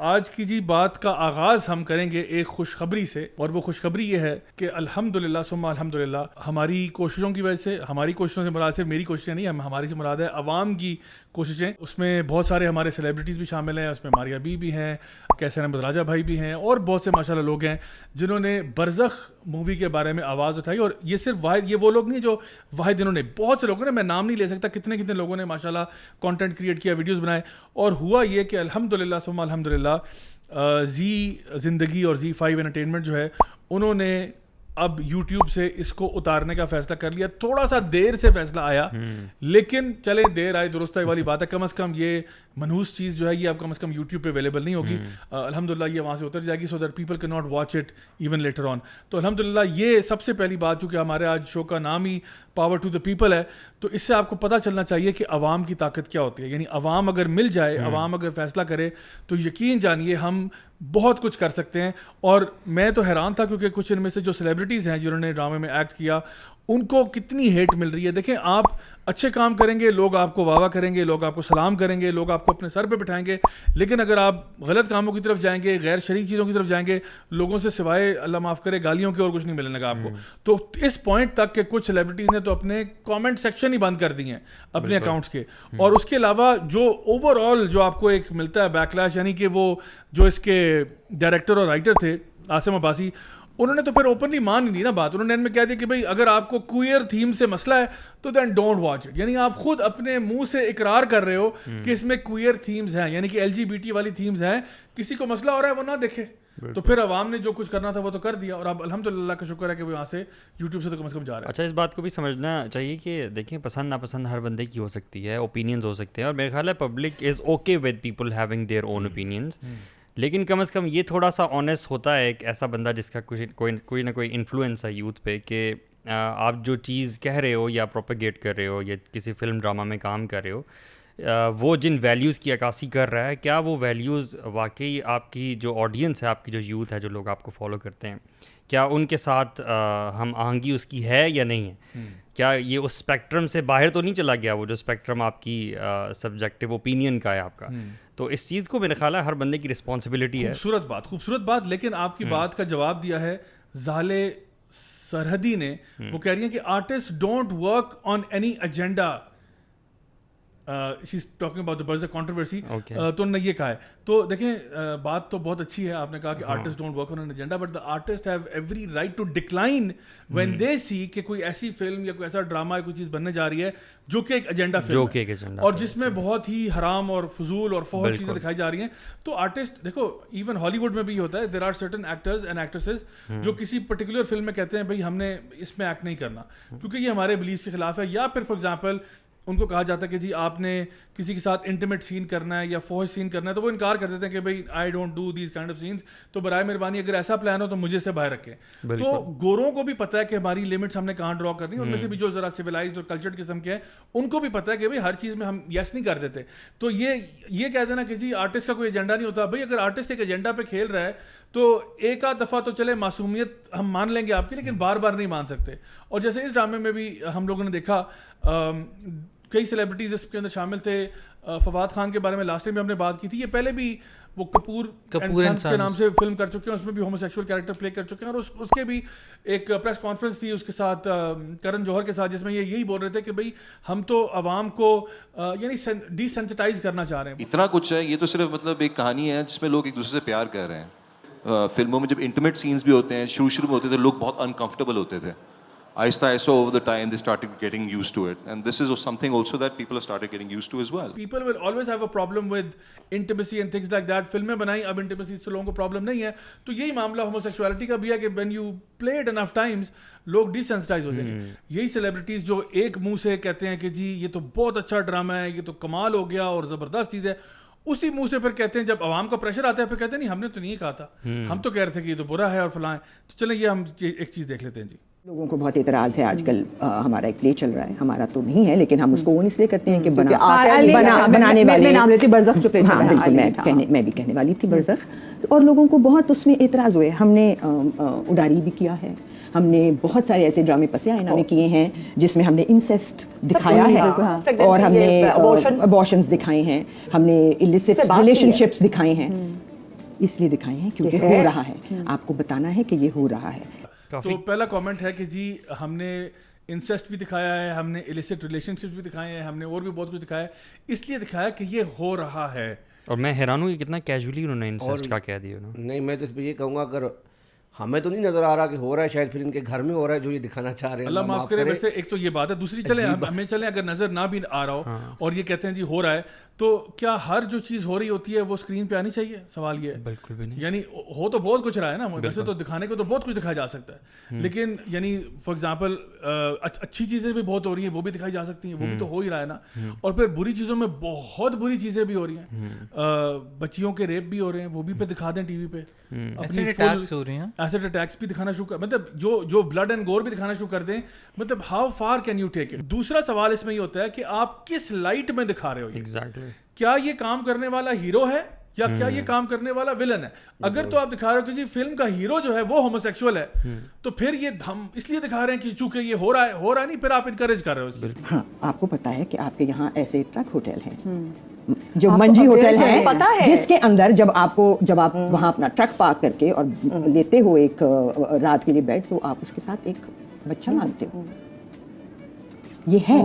آج کی جی بات کا آغاز ہم کریں گے ایک خوشخبری سے, اور وہ خوشخبری یہ ہے کہ الحمدللہ ثم الحمدللہ ہماری کوششوں کی وجہ سے, ہماری کوششوں سے مراد صرف میری کوششیں نہیں, ہماری سے مراد ہے عوام کی کوششیں. اس میں بہت سارے ہمارے سیلیبریٹیز بھی شامل ہیں, اس میں ماریا بی بھی ہیں, کیسر احمد راجہ بھائی بھی ہیں, اور بہت سے ماشاءاللہ لوگ ہیں جنہوں نے برزخ مووی کے بارے میں آواز اٹھائی. اور یہ صرف واحد, یہ وہ لوگ نہیں جو واحد انہوں نے, بہت سے لوگوں نے, میں نام نہیں لے سکتا کتنے کتنے لوگوں نے ماشاءاللہ کانٹینٹ کریٹ کیا, ویڈیوز بنائے. اور ہوا یہ کہ الحمدللہ ثم الحمدللہ زی زندگی اور زی 5 انٹرٹینمنٹ جو ہے انہوں نے اب یوٹیوب سے اس کو اتارنے کا فیصلہ کر لیا. تھوڑا سا دیر سے فیصلہ آیا, لیکن چلے دیر آئی درست آئی والی بات ہے. کم از کم یہ منحوس چیز جو ہے یہ اب کم از کم یوٹیوب پہ اویلیبل نہیں ہوگی. الحمدللہ یہ وہاں سے اتر جائے گی, so that people can not watch it even later on. تو الحمدللہ یہ سب سے پہلی بات, چونکہ ہمارے آج شو کا نام ہی پاور ٹو دا پیپل ہے, تو اس سے آپ کو پتہ چلنا چاہیے کہ عوام کی طاقت کیا ہوتی ہے. یعنی عوام اگر مل جائے, عوام اگر فیصلہ کرے, تو یقین جانیے ہم بہت کچھ کر سکتے ہیں. اور میں تو حیران تھا کیونکہ کچھ ان میں سے جو سیلیبریٹیز ہیں جنہوں نے ڈرامے میں ایکٹ کیا, ان کو کتنی ہیٹ مل رہی ہے. دیکھیں, آپ اچھے کام کریں گے, لوگ آپ کو واہ واہ کریں گے, لوگ آپ کو سلام کریں گے, لوگ آپ کو اپنے سر پہ بٹھائیں گے. لیکن اگر آپ غلط کاموں کی طرف جائیں گے, غیر شرعی چیزوں کی طرف جائیں گے, لوگوں سے سوائے اللہ معاف کرے گالیوں کے اور کچھ نہیں ملنے لگا آپ کو. تو اس پوائنٹ تک کہ کچھ سیلیبریٹیز نے تو اپنے کامنٹ سیکشن ہی بند کر دیے ہیں اپنے اکاؤنٹس کے. اور اس کے علاوہ جو اوور آل جو آپ کو ایک ملتا ہے بیک لیش, یعنی کہ وہ جو اس کے ڈائریکٹر اور رائٹر تھے عاصم عباسی, انہوں نے تو پھر اوپنلی مان ہی نہیں نا بات. انہوں نے ان میں کہہ دیا کہ بھائی اگر آپ کو کوئر تھیم سے مسئلہ ہے تو دین ڈونٹ واچ اٹ. یعنی آپ خود اپنے منہ سے اقرار کر رہے ہو کہ اس میں کوئر تھیمز ہیں, یعنی کہ LGBT والی تھیمز ہیں, کسی کو مسئلہ ہو رہا ہے وہ نہ دیکھے. تو پھر عوام نے جو کچھ کرنا تھا وہ تو کر دیا, اور اب الحمدللہ کا شکر ہے کہ وہ یہاں سے یوٹیوب سے تو کم از کم جا رہا ہے. اچھا, اس بات کو بھی سمجھنا چاہیے کہ دیکھیں پسند ناپسند ہر بندے کی ہو سکتی ہے, اوپینینز ہو سکتے ہیں, اور میرے خیال ہے public is okay with people having their own opinions. لیکن کم از کم یہ تھوڑا سا آنیسٹ ہوتا ہے ایک ایسا بندہ جس کا کوئی نہ کوئی انفلوئنس ہے یوتھ پہ, کہ آپ جو چیز کہہ رہے ہو یا پروپیگیٹ کر رہے ہو یا کسی فلم ڈرامہ میں کام کر رہے ہو, وہ جن ویلیوز کی عکاسی کر رہا ہے, کیا وہ ویلیوز واقعی آپ کی جو آڈینس ہے, آپ کی جو یوتھ ہے, جو لوگ آپ کو فالو کرتے ہیں, کیا ان کے ساتھ ہم آہنگی اس کی ہے یا نہیں ہے؟ کیا یہ اس اسپیکٹرم سے باہر تو نہیں چلا گیا, وہ جو اسپیکٹرم آپ کی سبجیکٹو اوپینین کا ہے آپ کا؟ تو اس چیز کو میرے خیال ہے ہر بندے کی رسپانسبلٹی ہے. خوبصورت بات. لیکن آپ کی بات کا جواب دیا ہے زالے سرحدی نے. وہ کہہ رہی ہیں کہ artist don't work on any agenda. she's talking about the Berserk controversy. تو انہوں نے یہ کہا ہے. تو دیکھیں, بات تو بہت اچھی ہے, آپ نے کہا کہ artist don't work on an agenda, but the artist have every right to decline when they see کہ کوئی ایسی فلم یا کوئی ایسا ڈرامہ یا کوئی چیز بننے جا رہی ہے جو کہ ایک ایجنڈا فلم ہے, اور جس میں بہت ہی حرام اور فضول اور فحش چیزیں دکھائی جا رہی ہیں. تو آرٹسٹ, دیکھو ایون ہالی ووڈ میں بھی ہوتا ہے, there are certain actors and actresses جو کسی پرٹیکولر فلم میں کہتے ہیں بھائی ہم نے اس میں ایکٹ نہیں کرنا کیونکہ یہ ہمارے بلیف کے خلاف ہے, یا پھر فار ایگزامپل ان کو کہا جاتا ہے کہ جی آپ نے کسی کے ساتھ انٹیمیٹ سین کرنا ہے یا فوج سین کرنا ہے, تو وہ انکار کر دیتے ہیں کہ بھائی I don't do these kind of sense, تو برائے مہربانی اگر ایسا پلان ہو تو مجھے سے باہر رکھیں. تو گوروں کو بھی پتہ ہے کہ ہماری لمٹس ہم نے کہاں ڈرا کرنی ہے, ان میں سے بھی جو ذرا سویلائزڈ اور کلچرڈ قسم کے ہیں ان کو بھی پتہ ہے کہ بھائی ہر چیز میں ہم یس نہیں کر دیتے. تو یہ کہہ دینا کہ جی آرٹسٹ کا کوئی ایجنڈا نہیں ہوتا, بھائی اگر آرٹسٹ ایک ایجنڈا پہ کھیل رہا ہے تو ایک آدھ دفعہ تو چلے معصومیت ہم مان لیں گے آپ کی, لیکن بار بار نہیں مان سکتے. اور جیسے اس ڈرامے میں بھی ہم لوگوں نے دیکھا کئی سیلیبریٹیز اس کے اندر شامل تھے. فواد خان کے بارے میں لاسٹ ٹائم بھی ہم نے بات کی تھی, یہ پہلے بھی وہ کپور اینڈ کے نام سے فلم کر چکے ہیں, اس میں بھی ہومو سیکشول کیریکٹر پلے کر چکے ہیں. اور اس کے بھی ایک پریس کانفرنس تھی اس کے ساتھ کرن جوہر کے ساتھ, جس میں یہ یہی بول رہے تھے کہ بھائی ہم تو عوام کو یعنی ڈی سینسٹائز کرنا چاہ رہے ہیں. اتنا کچھ ہے, یہ تو صرف مطلب ایک کہانی ہے جس میں لوگ ایک دوسرے سے پیار کر رہے ہیں. فلموں میں جب انٹیمیٹ سینس بھی ہوتے ہیں, شروع میں ہوتے تھے لوگ بہت انکمفرٹیبل ہوتے تھے, آہستہ over the time they started getting used to it, and this is something also that people have started getting used to as well. People will always have a problem with intimacy and things like that. فلمیں بنائی, اب intimacy سے لوگوں کو problem نہیں ہے. تو یہی معاملہ homosexuality کا بھی ہے کہ when you play it enough times لوگ desensitized ہو جائیں گے. یہی سیلیبریٹیز جو ایک منہ سے کہتے ہیں کہ جی یہ تو بہت اچھا ڈرامہ ہے, یہ تو کمال ہو گیا اور زبردست چیز ہے, اسی منہ سے پھر کہتے ہیں جب عوام کا پریشر آتا ہے پھر کہتے ہیں نہیں ہم نے تو نہیں کہا تھا, ہم تو کہہ رہے تھے کہ یہ تو برا ہے اور فلاں ہے. تو چلیں یہ ہم ایک چیز دیکھ لیتے ہیں. جی لوگوں کو بہت اعتراض ہے آج کل, ہمارا ایک پلے چل رہا ہے, ہمارا تو نہیں ہے لیکن ہم اس کو اون اس لیے کرتے ہیں کہ بنانے والے میں بھی کہنے والی تھی برزخ, اور لوگوں کو بہت اس میں اعتراض ہوئے. ہم نے اڈاری بھی کیا ہے, ہم نے بہت سارے ایسے ڈرامے پس آئینہ میں کیے ہیں جس میں ہم نے انسیسٹ دکھایا ہے, اور ہم نے ابارشنز دکھائے ہیں, ہم نے illicit relationships دکھائے ہیں. اس لیے دکھائے ہیں کیونکہ ہو رہا ہے, آپ کو بتانا ہے کہ یہ ہو رہا ہے. تو پہلا کامنٹ ہے کہ جی ہم نے انسیسٹ بھی دکھایا ہے, ہم نے ایلیسٹ ریلیشن شپس بھی دکھائے ہیں, ہم نے اور بھی بہت کچھ دکھایا ہے, اس لیے دکھایا کہ یہ ہو رہا ہے. اور میں حیران ہوں کہ کتنا کیجولی انہوں نے انسیسٹ کا کہہ دیا. نہیں, میں تو اس پہ یہ کہوں گا, اگر ہمیں تو نہیں نظر آ رہا کہ ہو رہا ہے, شاید پھر ان کے گھر میں ہو رہا ہے جو یہ دکھانا چاہ رہے ہیں. اللہ معاف کرے. ویسے ایک تو یہ بات ہے, دوسری چلیں ہمیں چلیں اگر نظر نہ بھی آ رہا ہو اور یہ کہتے ہیں جی ہو رہا ہے, تو کیا ہر جو چیز ہو رہی ہوتی ہے وہ اسکرین پہ آنی چاہیے؟ سوال یہ ہے. بالکل بھی نہیں. یعنی ہو تو بہت کچھ رہا ہے نا, ویسے تو دکھانے کو تو بہت کچھ دکھایا جا سکتا ہے, لیکن یعنی فار ایگزامپل اچھی چیزیں بھی بہت ہو رہی ہیں, وہ بھی دکھائی جا سکتی ہیں, وہ بھی تو ہو ہی رہا ہے نا. اور پھر بری چیزوں میں بہت بری چیزیں بھی ہو رہی ہیں, بچیوں کے ریپ بھی ہو رہے ہیں, وہ بھی پہ دکھا دیں ٹی وی پہ. ایسڈ اٹیکس ہو رہی ہیں, ایسڈ اٹیکس بھی دکھانا شروع کر, مطلب جو بلڈ اینڈ گور بھی دکھانا شروع کر دیں, مطلب how far can you take it. دوسرا سوال اس میں یہ ہوتا ہے کہ آپ کس لائٹ میں دکھا رہے ہو. ایگزیکٹلی, کیا یہ کام کرنے والا ہیرو ہے یا کیا یہ کام کرنے والا ولن ہے؟ اگر تو آپ دکھا رہے ہو کہ جی فلم کا ہیرو جو ہے وہ ہوموسیکسول ہے, تو پھر یہ ہم اس لیے دکھا رہے ہیں کہ چونکہ یہ ہو رہا ہے نہیں, پھر آپ انکریج کر رہے ہو. ہاں, آپ کو پتا ہے کہ آپ کے یہاں ایسے ٹرک ہوٹل ہیں, جو منجی ہوٹل ہے, جس کے اندر جب آپ وہاں اپنا ٹرک پارک کر کے اور لیتے ہو ایک رات کے لیے بیڈ, تو آپ اس کے ساتھ ایک بچہ مانگتے ہو. یہ ہے,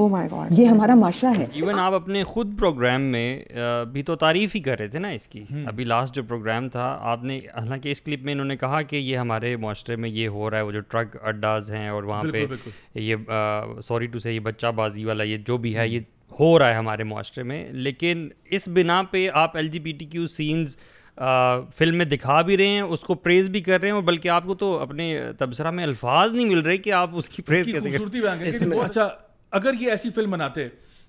یہ ہمارا معاشرہ ہے. ایون آپ اپنے خود پروگرام میں بھی تو تعریف ہی کر رہے تھے نا اس کی. ابھی لاسٹ جو پروگرام تھا آپ نے, حالانکہ اس کلپ میں انہوں نے کہا کہ یہ ہمارے معاشرے میں یہ ہو رہا ہے, وہ جو ٹرک اڈاز ہیں اور وہاں پہ یہ سوری ٹو سے یہ بچہ بازی والا یہ جو بھی ہے یہ ہو رہا ہے ہمارے معاشرے میں. لیکن اس بنا پہ آپ LGBTQ سینز فلم میں دکھا بھی رہے ہیں, اس کو پریز بھی کر رہے ہیں, اور بلکہ آپ کو تو اپنے تبصرہ میں الفاظ نہیں مل رہے کہ آپ اس کی پریز کیسے کریں. اچھا, اگر یہ ایسی فلم بناتے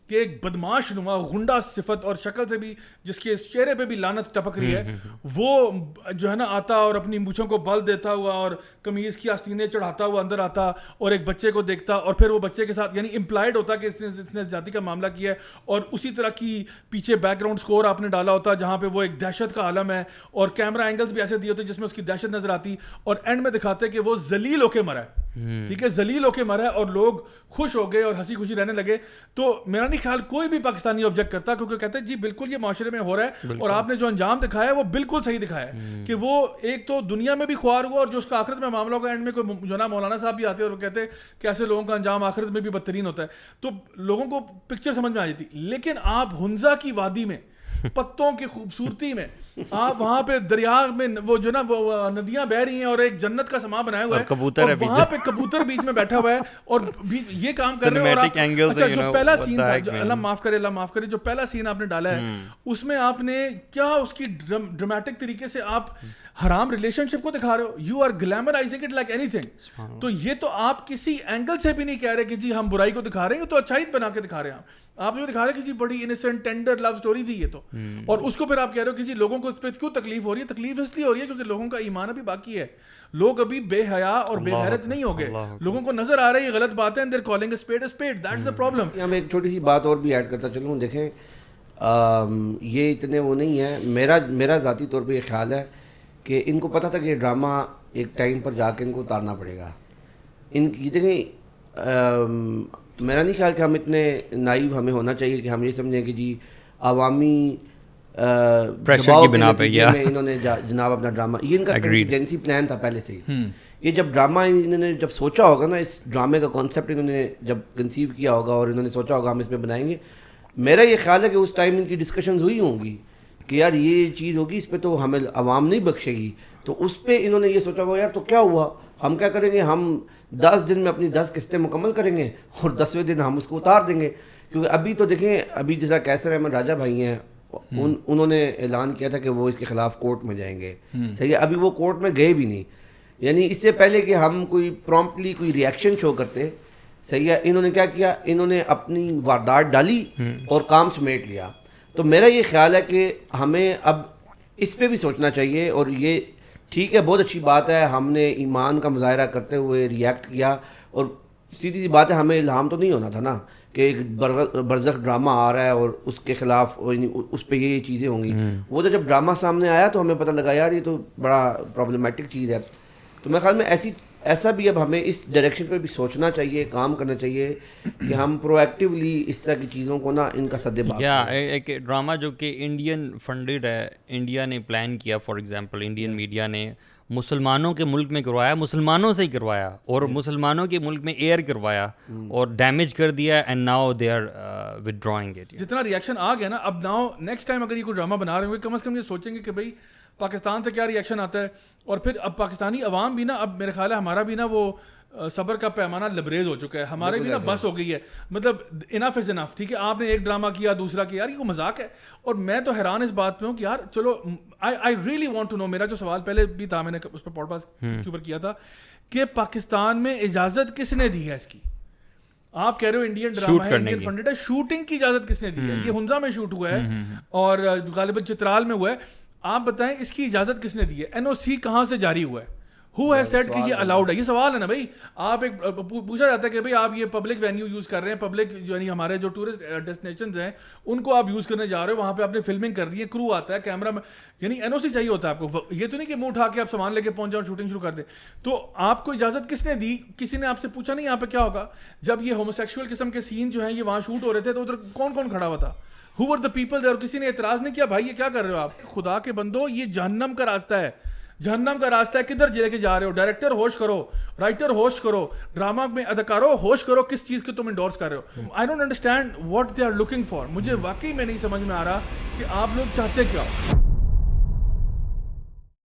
کہ ایک بدماش نما غنڈا صفت اور شکل سے بھی, جس کے چہرے پہ بھی لعنت ٹپک رہی ہے, وہ جو ہے نا آتا اور اپنی مونچھوں کو بل دیتا ہوا اور قمیض کی آستینیں چڑھاتا ہوا اندر آتا اور ایک بچے کو دیکھتا, اور پھر وہ بچے کے ساتھ یعنی امپلائڈ ہوتا کہ اس نے زیادتی کا معاملہ کیا ہے, اور اسی طرح کی پیچھے بیک گراؤنڈ سکور آپ نے ڈالا ہوتا جہاں پہ وہ ایک دہشت کا عالم ہے, اور کیمرہ اینگلز بھی ایسے دیے ہوتے جس میں اس کی دہشت نظر آتی, اور اینڈ میں دکھاتے کہ وہ ذلیل ہو کے مرا ہے. ٹھیک ہے, ذلیل ہو کے مرا ہے, اور لوگ خوش ہو گئے اور ہنسی خوشی رہنے لگے. تو میرا نہیں خیال کوئی بھی پاکستانی آبجیکٹ کرتا, کیونکہ کہتے ہیں جی بالکل یہ معاشرے میں ہو رہا ہے, اور آپ نے جو انجام دکھایا ہے وہ بالکل صحیح دکھایا ہے کہ وہ ایک تو دنیا میں بھی خوار ہوا, اور جو اس کا آخرت میں معاملہ ہوگا, اینڈ میں کوئی جو نا مولانا صاحب بھی آتے ہیں اور وہ کہتے ہیں کہ ایسے لوگوں کا انجام آخرت میں بھی بدترین ہوتا ہے. تو لوگوں کو پکچر سمجھ میں آ جاتی. لیکن آپ ہنزا کی وادی میں پتوں کی خوبصورتی میں, آپ وہاں پہ دریا میں وہ جو نا وہ ندیاں بہ رہی ہیں اور ایک جنت کا سما بنایا ہوا ہے, کبوتر ہے وہاں پہ کبوتر بیچ میں بیٹھا ہوا ہے, اور یہ کام کر رہے ہیں. اچھا, جو پہلا سین تھا, اللہ معاف کرے, جو پہلا سین آپ نے ڈالا ہے اس میں آپ نے کیا اس کی ڈرمیٹک طریقے سے آپ حرام ریلیشن شپ کو دکھا رہے ہو. You are glamorising it like اینی تھنگ. تو یہ تو آپ کسی اینگل سے بھی نہیں کہہ رہے کہ جی ہم برائی کو دکھا رہے ہیں, تو اچھائی بنا کے دکھا رہے ہیں. آپ جو دکھا رہے ہیں کہ جی بڑی انسنٹ ٹینڈر لو سٹوری تھی یہ تو, اور اس کو پھر آپ کہہ رہے ہو کہ جی لوگوں کو اس پہ کیوں تکلیف ہو رہی ہے. تکلیف اس لیے ہو رہی ہے کیونکہ لوگوں کا ایمان ابھی باقی ہے, لوگ ابھی بے حیا اور بے غیرت نہیں ہو گئے. لوگوں کو نظر آ رہا ہے یہ غلط بات ہے, and they're calling a spade a spade. That's the problem. میں ایک چھوٹی سی بات اور بھی ایڈ کرتا چلوں. دیکھیں, یہ اتنے وہ نہیں ہے, میرا ذاتی طور پہ یہ خیال ہے کہ ان کو پتہ تھا کہ یہ ڈرامہ ایک ٹائم پر جا کے ان کو اتارنا پڑے گا. ان کی دیکھیں, میرا نہیں خیال کہ ہم اتنے نائیو ہمیں ہونا چاہیے کہ ہم یہ سمجھیں کہ جی عوامی پریشر کی بنا پہ انہوں نے جناب اپنا ڈرامہ, یہ ان کا کنٹینجنسی پلان تھا پہلے سے ہی. یہ جب ڈرامہ انہوں نے جب سوچا ہوگا نا, اس ڈرامے کا کانسیپٹ انہوں نے جب کنسیو کیا ہوگا اور انہوں نے سوچا ہوگا ہم اس میں بنائیں گے, میرا یہ خیال ہے کہ اس ٹائم ان کی ڈسکشنز ہوئی ہوں گی کہ یار یہ چیز ہوگی, اس پہ تو ہمیں عوام نہیں بخشے گی. تو اس پہ انہوں نے یہ سوچا ہوگا یار تو کیا ہوا, ہم کیا کریں گے, ہم 10 دن میں اپنی 10 قسطیں مکمل کریں گے اور 10ویں دن ہم اس کو اتار دیں گے. کیونکہ ابھی تو دیکھیں, ابھی جیسا کیسر احمد راجہ بھائی ہیں, انہوں نے اعلان کیا تھا کہ وہ اس کے خلاف کورٹ میں جائیں گے. صحیح ہے, ابھی وہ کورٹ میں گئے بھی نہیں. یعنی اس سے پہلے کہ ہم کوئی پرومپٹلی کوئی ریئیکشن شو کرتے, صحیح ہے, انہوں نے کیا کیا, انہوں نے اپنی واردات ڈالی اور کام سمیٹ لیا. تو میرا یہ خیال ہے کہ ہمیں اب اس پہ بھی سوچنا چاہیے. اور یہ ٹھیک ہے, بہت اچھی بات ہے, ہم نے ایمان کا مظاہرہ کرتے ہوئے ریئیکٹ کیا, اور سیدھی سی بات ہے ہمیں الہام تو نہیں ہونا تھا نا کہ ایک برزخ ڈرامہ آ رہا ہے اور اس کے خلاف اس پہ یہ چیزیں ہوں گی. وہ تو جب ڈرامہ سامنے آیا تو ہمیں پتہ لگا یار یہ تو بڑا پرابلمٹک چیز ہے. تو میرے خیال میں ایسی ایسا بھی اب ہمیں اس ڈائریکشن پہ بھی سوچنا چاہیے, کام کرنا چاہیے کہ ہم پرو ایکٹیولی اس طرح کی چیزوں کو نا ان کا سدباب یا ایک ڈرامہ جو کہ انڈین فنڈیڈ ہے, انڈیا نے پلان کیا, فار ایگزامپل انڈین میڈیا نے مسلمانوں کے ملک میں کروایا, مسلمانوں سے ہی کروایا, اور مسلمانوں کے ملک میں ایئر کروایا اور ڈیمیج کر دیا, and now they are withdrawing it. جتنا ریئیکشن آ گیا نا, اب ناؤ نیکسٹ ٹائم اگر یہ کوئی ڈرامہ بنا رہے ہوں کم از کم یہ سوچیں گے کہ بھائی پاکستان سے کیا ریئیکشن آتا ہے, اور پھر اب پاکستانی عوام بھی نا, اب میرے خیال ہے ہمارا بھی نا وہ صبر کا پیمانہ لبریز ہو چکا ہے, ہمارے بھی نا بس ہو گئی ہے, مطلب انف از انف. ٹھیک ہے, آپ نے ایک ڈرامہ کیا, دوسرا کیا, یار یہ کوئی مذاق ہے. اور میں تو حیران اس بات پہ ہوں کہ یار چلو I really want to know, میرا جو سوال پہلے بھی تھا, میں نے اس پہ پوڈ کاسٹ کے اوپر کیا تھا, کہ پاکستان میں اجازت کس نے دی ہے اس کی؟ آپ کہہ رہے ہو انڈین ڈرامہ ہے, انڈین فنڈیڈ ہے, شوٹنگ کی اجازت کس نے دی ہے؟ یہ ہنزا میں شوٹ ہوا ہے اور غالباً چترال میں ہوا ہے. آپ بتائیں اس کی اجازت کس نے دی ہے؟ این او سی کہاں سے جاری ہوا ہے؟ ہو ہیز سیڈ کہ یہ الاؤڈ ہے؟ یہ سوال ہے نا بھائی. آپ ایک پوچھا جاتا ہے کہ بھائی آپ یہ پبلک وینیو یوز کر رہے ہیں, پبلک جو یعنی ہمارے جو ٹورسٹ ڈیسٹینیشنز ہیں ان کو آپ یوز کرنے جا رہے ہو, وہاں پہ آپ نے فلمنگ کر دی ہے, کرو آتا ہے, کیمرہ میں, یعنی این او سی چاہیے ہوتا ہے آپ کو. یہ تو نہیں کہ منہ اٹھا کے آپ سامان لے کے پہنچ جاؤ شوٹنگ شروع کر دیں. تو آپ کو اجازت کس نے دی؟ کسی نے آپ سے پوچھا نہیں یہاں پہ کیا ہوگا جب یہ ہوموسیکشول قسم کے سین جو ہیں یہ وہاں شوٹ ہو رہے تھے, تو ادھر کون کون کھڑا ہوا تھا؟ Who were the people there? اور کسی نے اعتراض نہیں کیا بھائی یہ کیا کر رہے ہو آپ؟ خدا کے بندو, یہ جہنم کا راستہ ہے, جہنم کا راستہ ہے. کدھر لے کے جا رہے ہو؟ ڈائریکٹر ہوش کرو, رائٹر ہوش کرو, ڈرامہ میں اداکاروں ہوش کرو, کس چیز کے تم انڈورس کر رہے ہو. I don't understand what they are looking for. مجھے واقعی میں نہیں سمجھ میں آ رہا کہ آپ لوگ چاہتے کیا.